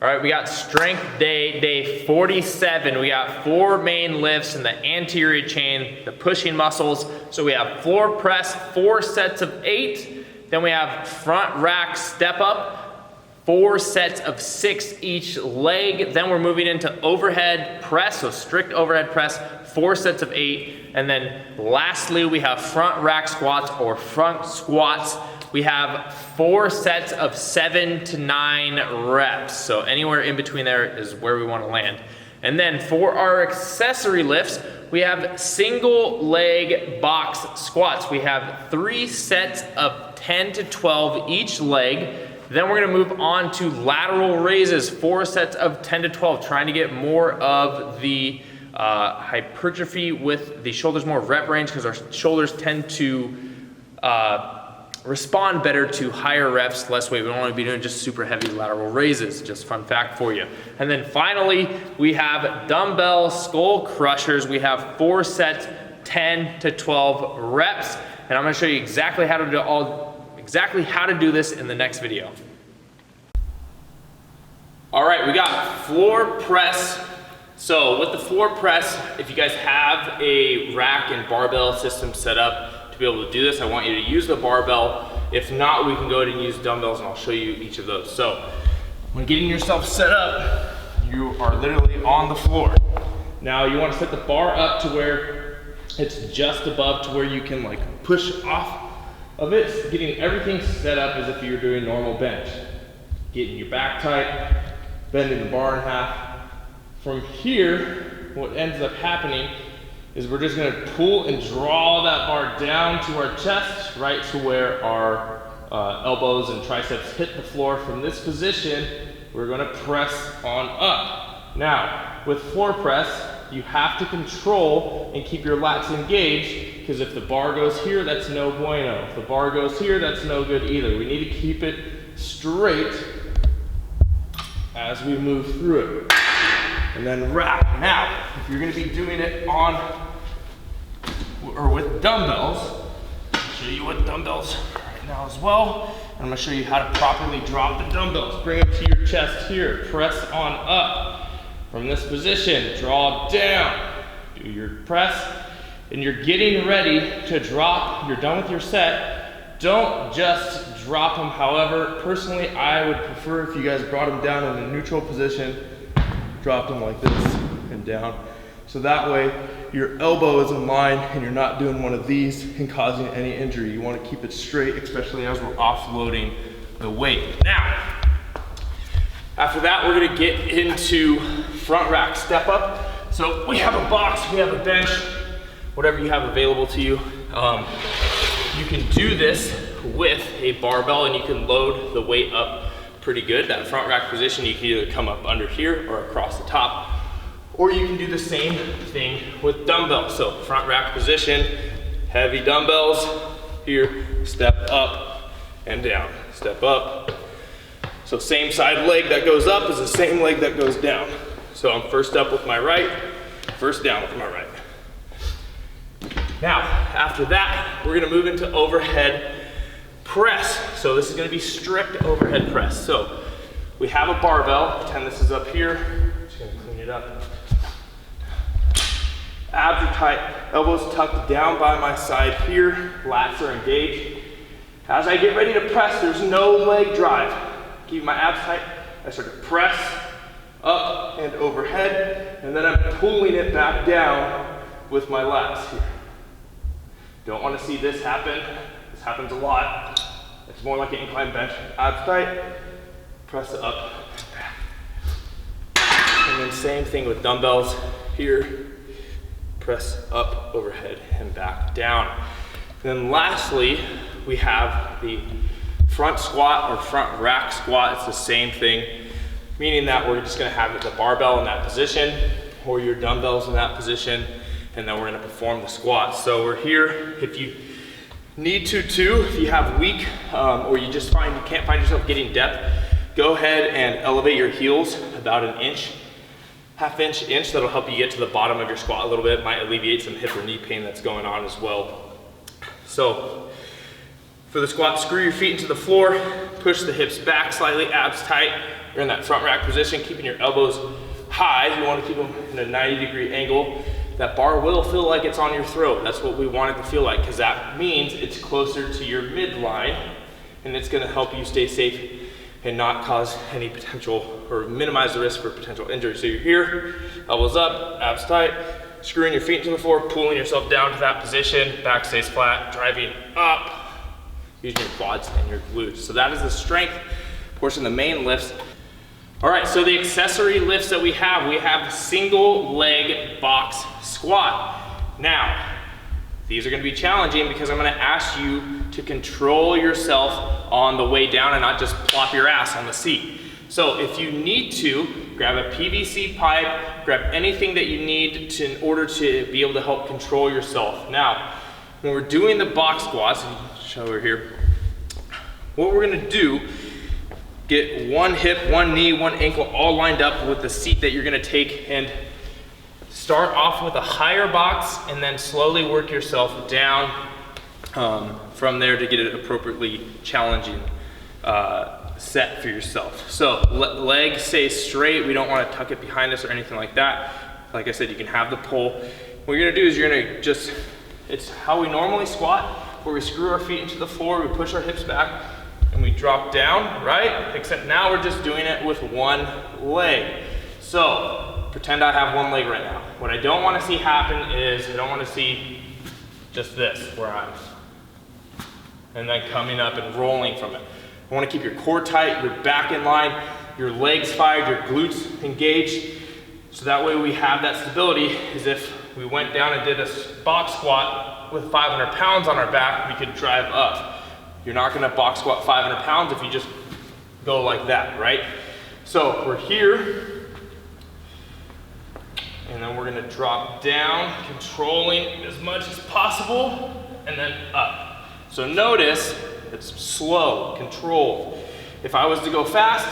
All right, we got strength day 47. We got 4 main lifts in the anterior chain, the pushing muscles. So we have floor press, 4 sets of 8. Then we have front rack step up, 4 sets of 6 each leg. Then we're moving into overhead press, so strict overhead press, 4 sets of 8. And then lastly, we have front rack squats or front squats. We have 4 sets of 7 to 9 reps. So anywhere in between there is where we want to land. And then for our accessory lifts, we have single leg box squats. We have 3 sets of 10 to 12 each leg. Then we're gonna move on to lateral raises, 4 sets of 10 to 12, trying to get more of the hypertrophy with the shoulders, more rep range, because our shoulders tend to respond better to higher reps, less weight. We don't want to be doing just super heavy lateral raises, just fun fact for you. And then finally, we have dumbbell skull crushers. We have 4 sets, 10 to 12 reps. And I'm gonna show you exactly how to do this in the next video. All right, we got floor press. So with the floor press, if you guys have a rack and barbell system set up, to be able to do this, I want you to use the barbell. If not, we can go ahead and use dumbbells and I'll show you each of those. So when getting yourself set up, you are literally on the floor. Now you want to set the bar up to where it's just above to where you can like push off of it, getting everything set up as if you're doing normal bench. Getting your back tight, bending the bar in half. From here, what ends up happening is we're just gonna pull and draw that bar down to our chest, right to where our elbows and triceps hit the floor. From this position, we're gonna press on up. Now, with floor press, you have to control and keep your lats engaged, because if the bar goes here, that's no bueno. If the bar goes here, that's no good either. We need to keep it straight as we move through it. And then wrap. Now, if you're gonna be doing it on or with dumbbells, I'll show you what dumbbells right now as well. And I'm gonna show you how to properly drop the dumbbells. Bring them to your chest here, press on up. From this position, draw down, do your press, and you're getting ready to drop. You're done with your set. Don't just drop them. However, personally, I would prefer if you guys brought them down in a neutral position, dropped them like this and down. So that way your elbow is in line and you're not doing one of these and causing any injury. You want to keep it straight, especially as we're offloading the weight. Now, after that, we're gonna get into front rack step up. So we have a box, we have a bench, whatever you have available to you. You can do this with a barbell and you can load the weight up pretty good. That front rack position, you can either come up under here or across the top, or you can do the same thing with dumbbells. So front rack position, heavy dumbbells, here, step up and down, step up. So same side leg that goes up is the same leg that goes down. So I'm first up with my right, first down with my right. Now, after that, we're gonna move into overhead press. So this is gonna be strict overhead press. So we have a barbell, pretend this is up here. Just gonna clean it up. Abs are tight, elbows tucked down by my side here, lats are engaged. As I get ready to press, there's no leg drive. Keep my abs tight, I start to press up and overhead, and then I'm pulling it back down with my lats here. Don't want to see this happen. This happens a lot. It's more like an incline bench. Abs tight, press it up and back. And then same thing with dumbbells here. Press up, overhead, and back down. And then lastly, we have the front squat or front rack squat. It's the same thing, meaning that we're just gonna have the barbell in that position or your dumbbells in that position, and then we're gonna perform the squat. So we're here, if you need to too, if you have weak or you just can't find yourself getting depth, go ahead and elevate your heels about an inch, half inch, inch. That'll help you get to the bottom of your squat a little bit. Might alleviate some hip or knee pain that's going on as well. So for the squat, screw your feet into the floor, push the hips back slightly, abs tight, you're in that front rack position, keeping your elbows high. You want to keep them in a 90-degree angle. That bar will feel like it's on your throat. That's what we want it to feel like, because that means it's closer to your midline, and it's gonna help you stay safe and not cause any potential, or minimize the risk for potential injury. So you're here, elbows up, abs tight, screwing your feet into the floor, pulling yourself down to that position, back stays flat, driving up, using your quads and your glutes. So that is the strength portion, the main lifts. All right, so the accessory lifts that we have single leg box squat. Now, these are gonna be challenging because I'm gonna ask you to control yourself on the way down and not just plop your ass on the seat. So if you need to, grab a PVC pipe, grab anything that you need in order to be able to help control yourself. Now, when we're doing the box squats, and show over here, what we're gonna do, get one hip, one knee, one ankle all lined up with the seat that you're gonna take, and start off with a higher box and then slowly work yourself down from there to get it appropriately challenging set for yourself. So leg stays straight. We don't want to tuck it behind us or anything like that. Like I said, you can have the pole. What you're gonna do is you're gonna just, it's how we normally squat, where we screw our feet into the floor, we push our hips back, and we drop down, right? Except now we're just doing it with one leg. So pretend I have one leg right now. What I don't want to see happen is, I don't want to see just this, where I'm, and then coming up and rolling from it. I want to keep your core tight, your back in line, your legs fired, your glutes engaged. So that way we have that stability, as if we went down and did a box squat with 500 pounds on our back, we could drive up. You're not gonna box squat 500 pounds if you just go like that, right? So we're here, and then we're gonna drop down, controlling as much as possible, and then up. So notice, it's slow, controlled. If I was to go fast,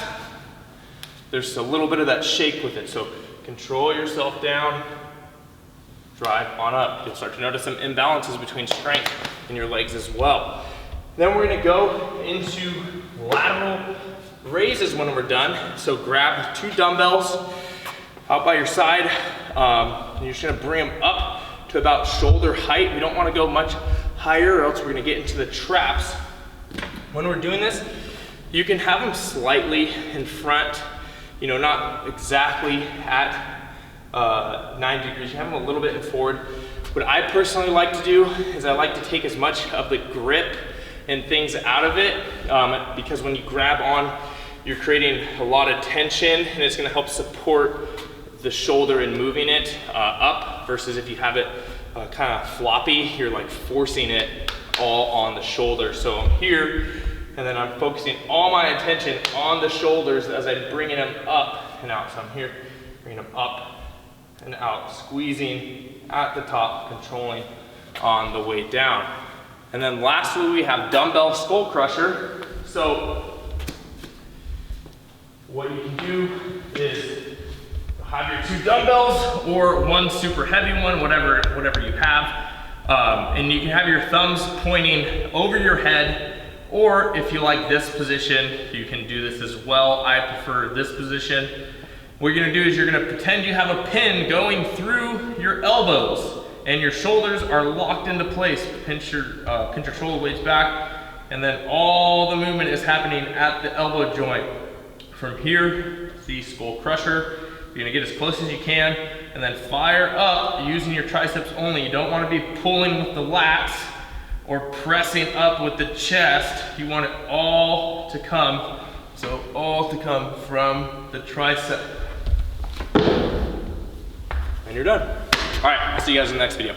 there's a little bit of that shake with it. So control yourself down, drive on up. You'll start to notice some imbalances between strength in your legs as well. Then we're gonna go into lateral raises when we're done. So grab 2 dumbbells out by your side. You're just gonna bring them up to about shoulder height. We don't wanna go much higher, or else we're gonna get into the traps. When we're doing this, you can have them slightly in front, you know, not exactly at 90 degrees. You have them a little bit in forward. What I personally like to do is I like to take as much of the grip and things out of it, because when you grab on, you're creating a lot of tension, and it's gonna help support the shoulder in moving it up, versus if you have it kind of floppy, you're like forcing it all on the shoulder. So I'm here, and then I'm focusing all my attention on the shoulders as I'm bringing them up and out. So I'm here, bringing them up and out, squeezing at the top, controlling on the way down. And then lastly, we have dumbbell skull crusher. So what you can do is have your 2 dumbbells or one super heavy one, whatever you have. And you can have your thumbs pointing over your head, or if you like this position, you can do this as well. I prefer this position. What you're gonna do is you're gonna pretend you have a pin going through your elbows, and your shoulders are locked into place. Pinch your shoulder blades back, and then all the movement is happening at the elbow joint. From here, the skull crusher, you're gonna get as close as you can, and then fire up using your triceps only. You don't wanna be pulling with the lats or pressing up with the chest. You want it all to come, so all to come from the tricep. And you're done. All right, I'll see you guys in the next video.